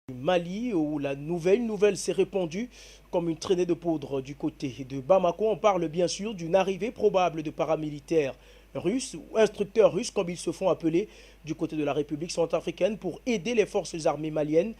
Mali, où la nouvelle s'est répandue comme une traînée de poudre du côté de Bamako. On parle bien sûr d'une arrivée probable de paramilitaires russes ou instructeurs russes, comme ils se font appeler du côté de la République centrafricaine, pour aider les forces armées maliennes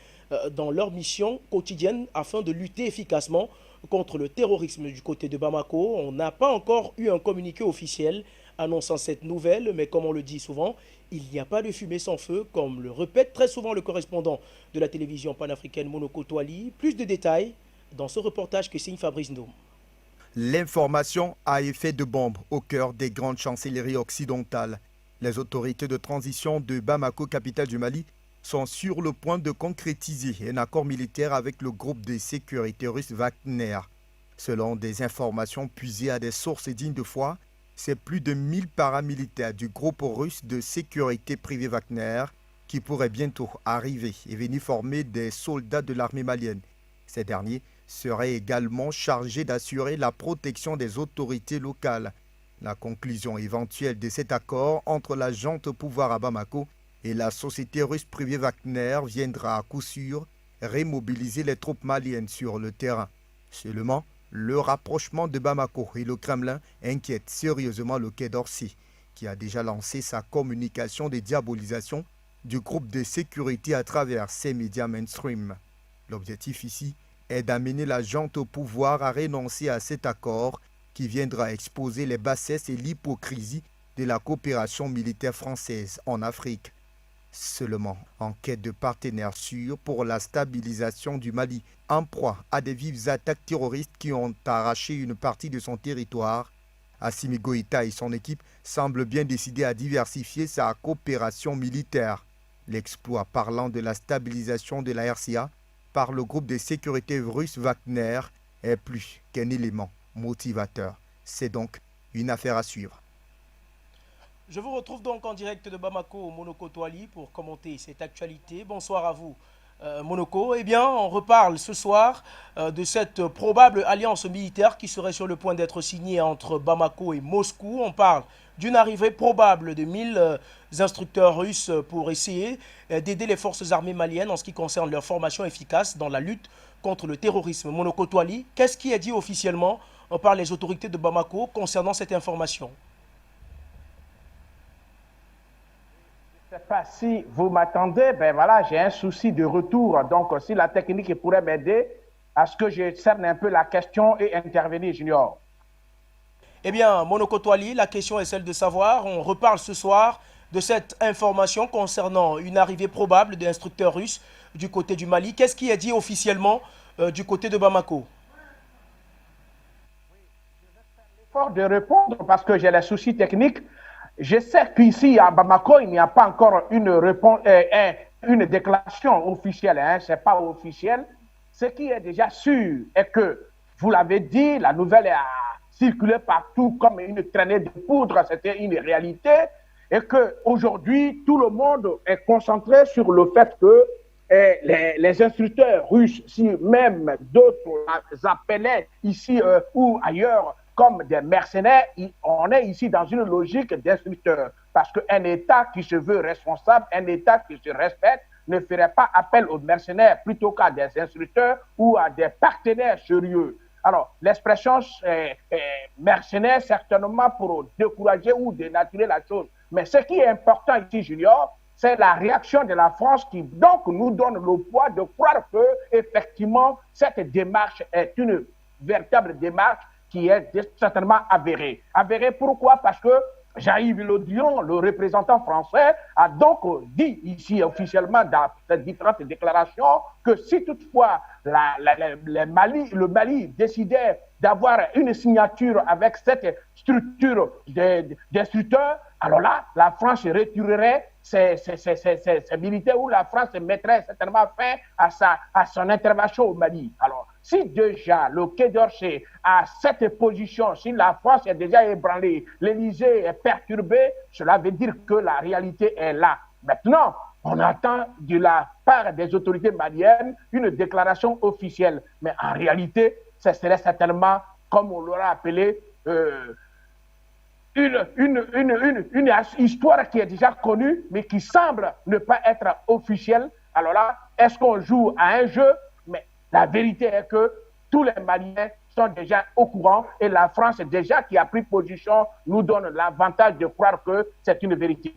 dans leur mission quotidienne afin de lutter efficacement contre le terrorisme du côté de Bamako. On n'a pas encore eu un communiqué officiel annonçant cette nouvelle, mais comme on le dit souvent, il n'y a pas de fumée sans feu, comme le répète très souvent le correspondant de la télévision panafricaine Monoko Toali. Plus de détails dans ce reportage que signe Fabrice Ndom. L'information a effet de bombe au cœur des grandes chancelleries occidentales. Les autorités de transition de Bamako, capitale du Mali, sont sur le point de concrétiser un accord militaire avec le groupe de sécurité russe Wagner. Selon des informations puisées à des sources dignes de foi, c'est plus de 1000 paramilitaires du groupe russe de sécurité privée Wagner qui pourraient bientôt arriver et venir former des soldats de l'armée malienne. Ces derniers seraient également chargés d'assurer la protection des autorités locales. La conclusion éventuelle de cet accord entre la junte au pouvoir à Bamako et la société russe privée Wagner viendra à coup sûr remobiliser les troupes maliennes sur le terrain. Seulement, le rapprochement de Bamako et le Kremlin inquiète sérieusement le Quai d'Orsay, qui a déjà lancé sa communication de diabolisation du groupe de sécurité à travers ses médias mainstream. L'objectif ici est d'amener la junte au pouvoir à renoncer à cet accord qui viendra exposer les bassesses et l'hypocrisie de la coopération militaire française en Afrique. Seulement, en quête de partenaires sûrs pour la stabilisation du Mali, en proie à des vives attaques terroristes qui ont arraché une partie de son territoire, Assimi Goïta et son équipe semblent bien décidés à diversifier sa coopération militaire. L'exploit parlant de la stabilisation de la RCA par le groupe de sécurité russe Wagner est plus qu'un élément motivateur. C'est donc une affaire à suivre. Je vous retrouve donc en direct de Bamako au Monoko Toali pour commenter cette actualité. Bonsoir à vous, Monoko. Eh bien, on reparle ce soir de cette probable alliance militaire qui serait sur le point d'être signée entre Bamako et Moscou. On parle d'une arrivée probable de 1000 instructeurs russes pour essayer d'aider les forces armées maliennes en ce qui concerne leur formation efficace dans la lutte contre le terrorisme. Monoko Toali, qu'est-ce qui est dit officiellement par les autorités de Bamako concernant cette information? Je ne sais pas si vous m'attendez, ben voilà, j'ai un souci de retour. Donc, si la technique pourrait m'aider à ce que je cerne un peu la question et intervenir, Junior. Eh bien, Monoko Toali, la question est celle de savoir, on reparle ce soir de cette information concernant une arrivée probable d'instructeurs russes du côté du Mali. Qu'est-ce qui est dit officiellement du côté de Bamako? Fort de répondre parce que j'ai les soucis techniques. Je sais qu'ici, à Bamako, il n'y a pas encore une réponse, une déclaration officielle. Hein, ce n'est pas officiel. Ce qui est déjà sûr est que, vous l'avez dit, la nouvelle a circulé partout comme une traînée de poudre. C'était une réalité. Et qu'aujourd'hui, tout le monde est concentré sur le fait que les instructeurs russes, si même d'autres les appelaient ici ou ailleurs, comme des mercenaires, on est ici dans une logique d'instructeurs. Parce qu'un État qui se veut responsable, un État qui se respecte, ne ferait pas appel aux mercenaires plutôt qu'à des instructeurs ou à des partenaires sérieux. Alors, l'expression mercenaire, certainement pour décourager ou dénaturer la chose. Mais ce qui est important ici, Junior, c'est la réaction de la France qui donc nous donne le poids de croire que, effectivement, cette démarche est une véritable démarche qui est certainement avéré. Avéré pourquoi? Parce que Jean-Yves Le Drian, le représentant français, a donc dit ici officiellement dans ces différentes déclarations que si toutefois le Mali décidait d'avoir une signature avec cette structure d'instructeurs, alors là, la France retirerait ses militaires ou la France mettrait certainement fin à son intervention au Mali. Alors, si déjà le Quai d'Orsay a cette position, si la France est déjà ébranlée, l'Élysée est perturbé, cela veut dire que la réalité est là. Maintenant, on attend de la part des autorités maliennes une déclaration officielle. Mais en réalité, ce serait certainement, comme on l'aura appelé, une histoire qui est déjà connue, mais qui semble ne pas être officielle Alors là, est-ce qu'on joue à un jeu? Mais la vérité est que tous les Maliens sont déjà au courant et la France déjà qui a pris position nous donne l'avantage de croire que c'est une vérité.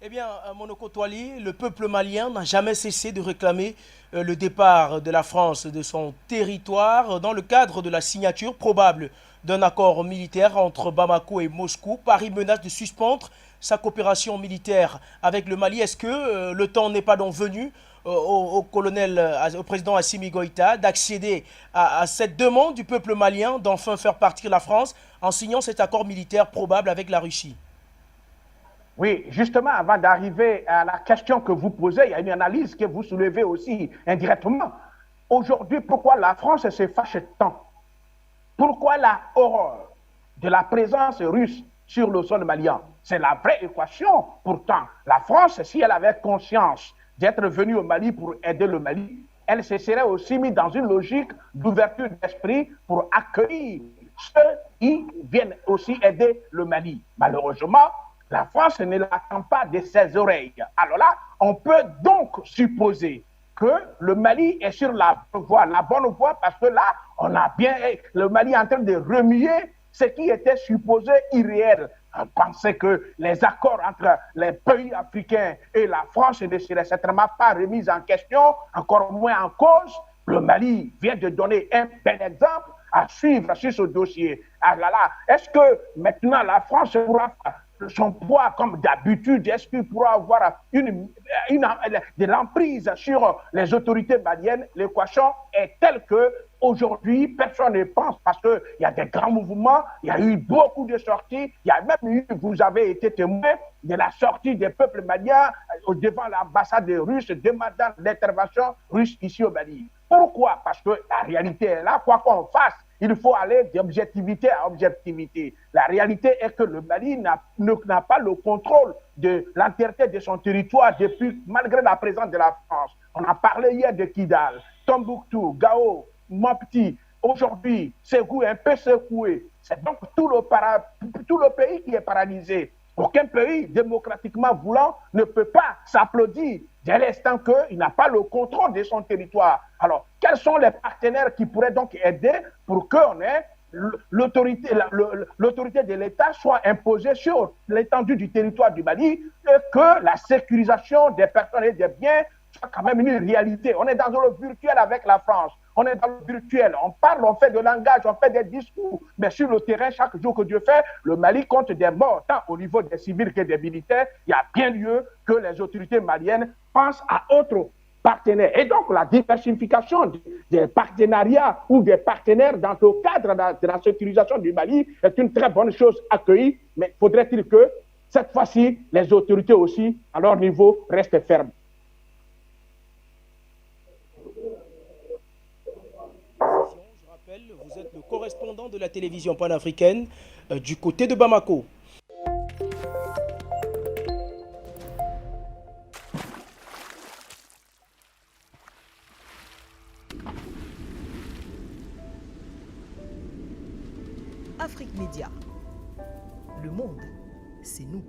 Eh bien, Monoko Toali, le peuple malien n'a jamais cessé de réclamer le départ de la France de son territoire dans le cadre de la signature probable d'un accord militaire entre Bamako et Moscou. Paris menace de suspendre sa coopération militaire avec le Mali. Est-ce que le temps n'est pas donc venu au président Assimi Goïta d'accéder à cette demande du peuple malien d'enfin faire partir la France en signant cet accord militaire probable avec la Russie? Oui, justement, avant d'arriver à la question que vous posez, il y a une analyse que vous soulevez aussi indirectement. Aujourd'hui, pourquoi la France se fâche tant? Pourquoi la horreur de la présence russe sur le sol malien? C'est la vraie équation. Pourtant, la France, si elle avait conscience d'être venue au Mali pour aider le Mali, elle se serait aussi mise dans une logique d'ouverture d'esprit pour accueillir ceux qui viennent aussi aider le Mali. Malheureusement, la France ne l'attend pas de ses oreilles. Alors là, on peut donc supposer que le Mali est sur la bonne voie, parce que là, le Mali est en train de remuer ce qui était supposé irréel. On pensait que les accords entre les pays africains et la France ne seraient certainement pas remis en question, encore moins en cause. Le Mali vient de donner un bel exemple à suivre sur ce dossier. Ah là là, est-ce que maintenant la France pourra son poids comme d'habitude? Est-ce qu'il pourra avoir de l'emprise sur les autorités maliennes? L'équation est telle que aujourd'hui, personne ne pense, parce qu'il y a des grands mouvements, il y a eu beaucoup de sorties, il y a même eu, vous avez été témoin de la sortie des peuples maliens devant l'ambassade russe demandant l'intervention russe ici au Mali. Pourquoi? Parce que la réalité est là, quoi qu'on fasse, il faut aller d'objectivité à objectivité. La réalité est que le Mali n'a pas le contrôle de l'entièreté de son territoire malgré la présence de la France. On a parlé hier de Kidal, Tombouctou, Gao, Mopti. Aujourd'hui, Ségou est un peu secoué. C'est donc tout le pays qui est paralysé. Aucun pays, démocratiquement voulant, ne peut pas s'applaudir dès l'instant qu'il n'a pas le contrôle de son territoire. Alors, quels sont les partenaires qui pourraient donc aider pour que l'autorité de l'État soit imposée sur l'étendue du territoire du Mali et que la sécurisation des personnes et des biens soit quand même une réalité? On est dans le virtuel avec la France. On est dans le virtuel, on parle, on fait de langage, on fait des discours, mais sur le terrain, chaque jour que Dieu fait, le Mali compte des morts, tant au niveau des civils que des militaires. Il y a bien lieu que les autorités maliennes pensent à autres partenaires. Et donc, la diversification des partenariats ou des partenaires dans le cadre de la sécurisation du Mali est une très bonne chose accueillie, mais faudrait-il que, cette fois-ci, les autorités aussi, à leur niveau, restent fermes. Vous êtes le correspondant de la télévision panafricaine du côté de Bamako. Afrique Média. Le monde, c'est nous.